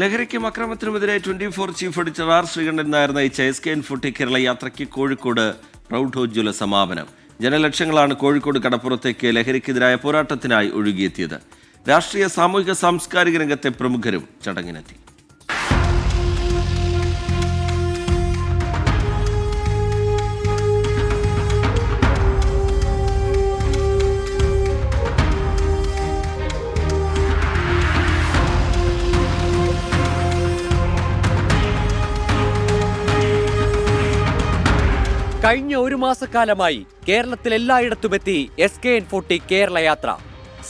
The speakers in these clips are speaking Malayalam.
ലഹരിക്കും അക്രമത്തിനുമെതിരെ 24 chief editor R Sreekandan Nair നയിച്ച SKN40 കേരള യാത്രയ്ക്ക് കോഴിക്കോട് പ്രൗഢോജ്വല സമാപനം. ജനലക്ഷങ്ങളാണ് കോഴിക്കോട് കടപ്പുറത്തേക്ക് ലഹരിക്കെതിരായ പോരാട്ടത്തിനായി ഒഴുകിയെത്തിയത്. രാഷ്ട്രീയ, സാമൂഹിക, സാംസ്കാരിക രംഗത്തെ പ്രമുഖരും ചടങ്ങിനെത്തി. കഴിഞ്ഞ ഒരു മാസക്കാലമായി കേരളത്തിൽ എല്ലായിടത്തുമെത്തി SKN40 കേരള യാത്ര.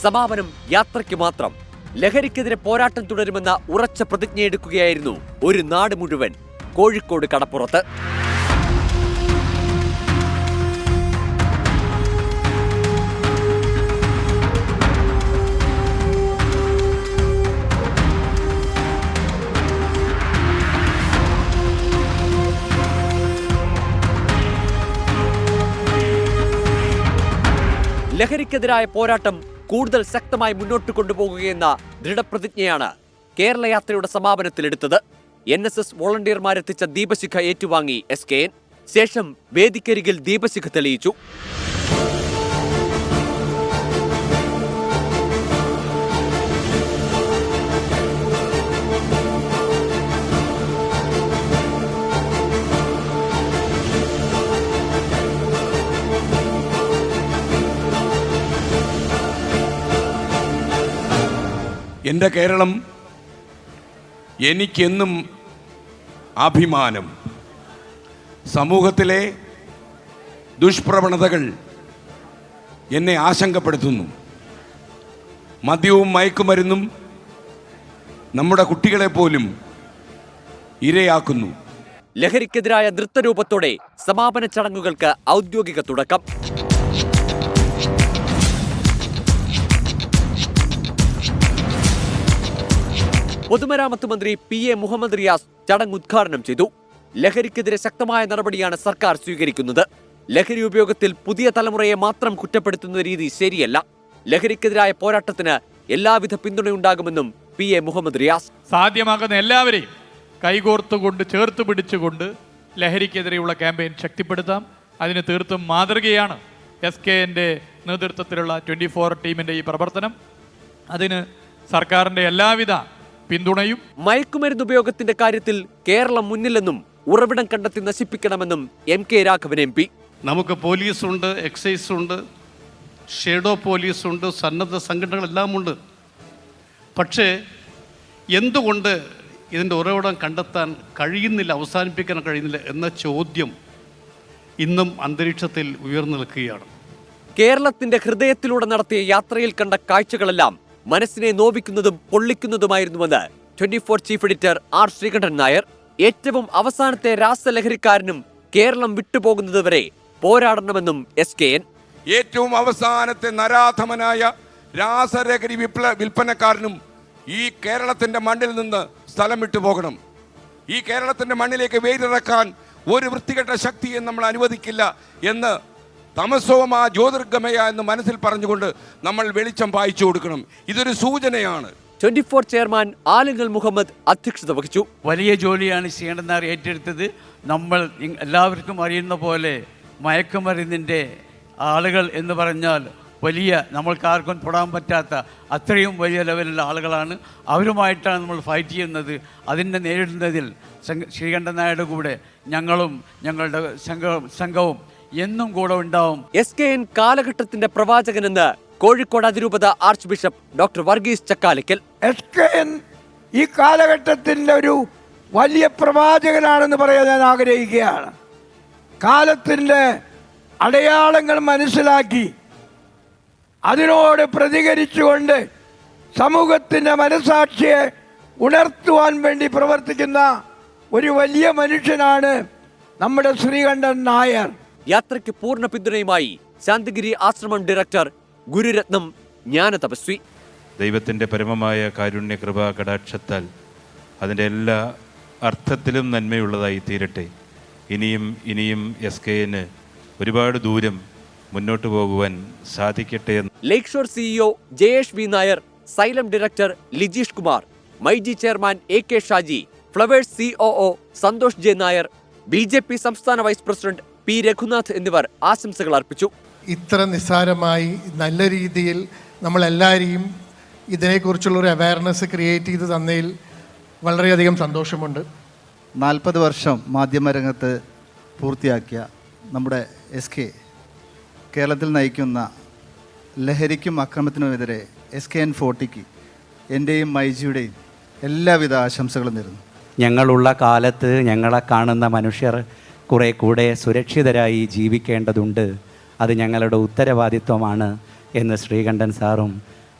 സമാപനം യാത്രയ്ക്ക് മാത്രം. ലഹരിക്കെതിരെ പോരാട്ടം തുടരുമെന്ന ഉറച്ച പ്രതിജ്ഞയെടുക്കുകയായിരുന്നു ഒരു നാട് മുഴുവൻ കോഴിക്കോട് കടപ്പുറത്ത്. ലഹരിക്കെതിരായ പോരാട്ടം കൂടുതൽ ശക്തമായി മുന്നോട്ട് കൊണ്ടുപോകുകയെന്ന ദൃഢപ്രതിജ്ഞയാണ് കേരള യാത്രയുടെ സമാപനത്തിലെടുത്തത്. NSS വോളണ്ടിയർമാരെത്തിച്ച ദീപശിഖ ഏറ്റുവാങ്ങി SKN. ശേഷം വേദിക്കരികിൽ ദീപശിഖ തെളിയിച്ചു. എൻ്റെ കേരളം എനിക്കെന്നും അഭിമാനം. സമൂഹത്തിലെ ദുഷ്പ്രവണതകൾ എന്നെ ആശങ്കപ്പെടുത്തുന്നു. മദ്യവും മയക്കുമരുന്നും നമ്മുടെ കുട്ടികളെ പോലും ഇരയാക്കുന്നു. ലഹരിക്കെതിരായ നൃത്തരൂപത്തോടെ സമാപന ചടങ്ങുകൾക്ക് ഔദ്യോഗിക തുടക്കം. പൊതുമരാമത്ത് മന്ത്രി PA മുഹമ്മദ് റിയാസ് ചടങ്ങ് ഉദ്ഘാടനം ചെയ്തു. ലഹരിക്കെതിരെ ശക്തമായ നടപടിയാണ് സർക്കാർ സ്വീകരിക്കുന്നത്. ലഹരി ഉപയോഗത്തിൽ പുതിയ തലമുറയെ മാത്രം കുറ്റപ്പെടുത്തുന്ന രീതി ശരിയല്ല. ലഹരിക്കെതിരായ പോരാട്ടത്തിന് എല്ലാവിധ പിന്തുണയുണ്ടാകുമെന്നും PA മുഹമ്മദ് റിയാസ്. സാധ്യമാകുന്ന എല്ലാവരെയും കൈകോർത്തുകൊണ്ട് ചേർത്ത് പിടിച്ചുകൊണ്ട് ലഹരിക്കെതിരെയുള്ള ക്യാമ്പയിൻ ശക്തിപ്പെടുത്താം. അതിന് തീർത്തും മാതൃകയാണ് SKNന്റെ നേതൃത്വത്തിലുള്ള 24 ടീമിന്റെ ഈ പ്രവർത്തനം. അതിന് സർക്കാരിന്റെ എല്ലാവിധ പിന്തുണയും. മയക്കുമരുന്ന് ഉപയോഗത്തിന്റെ കാര്യത്തിൽ കേരളം മുന്നിലെന്നും ഉറവിടം കണ്ടെത്തി നശിപ്പിക്കണമെന്നും MK രാഘവൻ MP. നമുക്ക് പോലീസുണ്ട്, എക്സൈസ് ഉണ്ട്, ഷേഡോ പോലീസുണ്ട്, സന്നദ്ധ സംഘടനകളെല്ലാം ഉണ്ട്. പക്ഷേ എന്തുകൊണ്ട് ഇതിൻ്റെ ഉറവിടം കണ്ടെത്താൻ കഴിയുന്നില്ല, അവസാനിപ്പിക്കാൻ കഴിയുന്നില്ല എന്ന ചോദ്യം ഇന്നും അന്തരീക്ഷത്തിൽ ഉയർന്നു നിൽക്കുകയാണ്. കേരളത്തിന്റെ ഹൃദയത്തിലൂടെ നടത്തിയ യാത്രയിൽ കണ്ട കാഴ്ചകളെല്ലാം മനസ്സിനെ നോവിക്കുന്നതും പൊള്ളിക്കുന്നതുമായിരുന്നുവെന്ന് 24 chief editor R Sreekandan Nair. ഏറ്റവും അവസാനത്തെ രാസലഹരിക്കാരനും കേരളം വിട്ടുപോകുന്നതുവരെ പോരാടണമെന്നും SKN. ഏറ്റവും അവസാനത്തെ നരാധമനായ രാസലഹരി വിൽപ്പനക്കാരനും ഈ കേരളത്തിൻ്റെ മണ്ണിൽ നിന്ന് സ്ഥലം വിട്ടുപോകണം. ഈ കേരളത്തിൻ്റെ മണ്ണിലേക്ക് വേരിറക്കാൻ ഒരു വൃത്തികെട്ട ശക്തിയെ നമ്മൾ അനുവദിക്കില്ല എന്ന് തമസോമ ജ്യോതിർഗമയ എന്ന് മനസ്സിൽ പറഞ്ഞുകൊണ്ട് നമ്മൾ വെളിച്ചം പായിച്ചു കൊടുക്കണം. ഇതൊരു സൂചനയാണ്. 24 ചെയർമാൻ ആലിംഗൽ മുഹമ്മദ് അധ്യക്ഷത വഹിച്ചു. വലിയ ജോലിയാണ് ശ്രീകണ്ഠൻ നായർ ഏറ്റെടുത്തത്. നമ്മൾ എല്ലാവർക്കും അറിയുന്ന പോലെ മയക്കുമരുന്നിൻ്റെ ആളുകൾ എന്ന് പറഞ്ഞാൽ വലിയ, നമ്മൾക്കാർക്കും തൊടാൻ പറ്റാത്ത അത്രയും വലിയ ലെവലുള്ള ആളുകളാണ്. അവരുമായിട്ടാണ് നമ്മൾ ഫൈറ്റ് ചെയ്യുന്നത്. അതിനെ നേരിടുന്നതിൽ ശ്രീകണ്ഠൻ നായരുടെ കൂടെ ഞങ്ങളും ഞങ്ങളുടെ സംഘവും എന്നും കൂടെ ഉണ്ടാവും. SKN കാലഘട്ടത്തിന്റെ പ്രവാചകനെന്ന് കോഴിക്കോട് അതിരൂപത arch bishop doctor Varghese Chakkalakkal. SKN ഈ കാലഘട്ടത്തിന്റെ ഒരു വലിയ പ്രവാചകനാണെന്ന് പറയാൻ ഞാൻ ആഗ്രഹിക്കുകയാണ്. കാലത്തിന്റെ അടയാളങ്ങൾ മനസ്സിലാക്കി അതിനോട് പ്രതികരിച്ചുകൊണ്ട് സമൂഹത്തിന്റെ മനസാക്ഷിയെ ഉണർത്തുവാൻ വേണ്ടി പ്രവർത്തിക്കുന്ന ഒരു വലിയ മനുഷ്യനാണ് നമ്മുടെ ശ്രീകണ്ഠൻ നായർ. യാത്രയ്ക്ക് പൂർണ്ണ പിന്തുണയുമായി ശാന്തിഗിരി ആശ്രമം ഡയറക്ടർ ഗുരുരത്നം ജ്ഞാനതപസ്വി. ദൈവത്തിൻ്റെ പരമമായ കാരുണ്യ കൃപാ കടാക്ഷത്താൽ അതിൻ്റെ എല്ലാ അർത്ഥത്തിലും നന്മയുള്ളതായി തീരട്ടെ. ഇനിയും SKN ഒരുപാട് ദൂരം മുന്നോട്ട് പോകുവാൻ സാധിക്കട്ടെ. Lake shore CEO Jayesh V Nair, Xylem director Lijeesh Kumar, myG chairman AK Shaji, Flowers COO Santhosh J Nair, BJP സംസ്ഥാന വൈസ് പ്രസിഡന്റ് P രഘുനാഥ് എന്നിവർ ആശംസകൾ അർപ്പിച്ചു. ഇത്ര നിസ്സാരമായി നല്ല രീതിയിൽ നമ്മളെല്ലാവരെയും ഇതിനെക്കുറിച്ചുള്ളൊരു അവയർനെസ് ക്രിയേറ്റ് ചെയ്ത് തന്നതിൽ വളരെയധികം സന്തോഷമുണ്ട്. 40 വർഷം മാധ്യമരംഗത്ത് പൂർത്തിയാക്കിയ നമ്മുടെ SK കേരളത്തിൽ നയിക്കുന്ന ലഹരിക്കും അക്രമത്തിനുമെതിരെ SKN40ക്ക് എൻ്റെയും മൈജിയുടെയും എല്ലാവിധ ആശംസകളും നേരുന്നു. ഞങ്ങളുള്ള കാലത്ത് ഞങ്ങളെ കാണുന്ന മനുഷ്യർ കുറെ കൂടെ സുരക്ഷിതരായി ജീവിക്കേണ്ടതുണ്ട്. അത് ഞങ്ങളുടെ ഉത്തരവാദിത്വമാണ് എന്ന് ശ്രീകണ്ഠൻ സാറും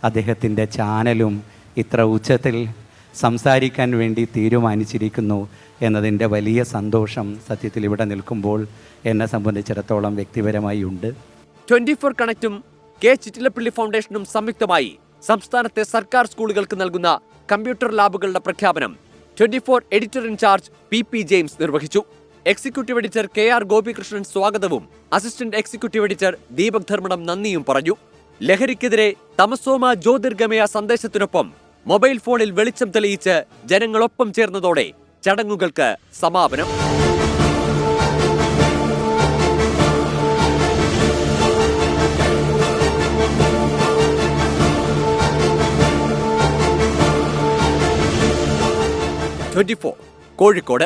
അദ്ദേഹത്തിൻ്റെ ചാനലും ഇത്ര ഉച്ചത്തിൽ സംസാരിക്കാൻ വേണ്ടി തീരുമാനിച്ചിരിക്കുന്നു എന്നതിൻ്റെ വലിയ സന്തോഷം സത്യത്തിൽ ഇവിടെ നിൽക്കുമ്പോൾ എന്നെ സംബന്ധിച്ചിടത്തോളം വ്യക്തിപരമായി ഉണ്ട്. 24 കണക്റ്റും K ചിറ്റിലപ്പള്ളി ഫൗണ്ടേഷനും സംയുക്തമായി സംസ്ഥാനത്തെ സർക്കാർ സ്കൂളുകൾക്ക് നൽകുന്ന കമ്പ്യൂട്ടർ ലാബുകളുടെ പ്രഖ്യാപനം 24 എഡിറ്റർ ഇൻചാർജ് PP ജെയിംസ് നിർവഹിച്ചു. എക്സിക്യൂട്ടീവ് എഡിറ്റർ KR ഗോപികൃഷ്ണൻ സ്വാഗതവും assistant executive editor Deepak Dharmadam നന്ദിയും പറഞ്ഞു. ലഹരിക്കെതിരെ തമസോമ ജ്യോതിർഗമയ സന്ദേശത്തിനൊപ്പം മൊബൈൽ ഫോണിൽ വെളിച്ചം തെളിയിച്ച് ജനങ്ങളൊപ്പം ചേർന്നതോടെ ചടങ്ങുകൾക്ക് സമാപനം. കോഴിക്കോട്.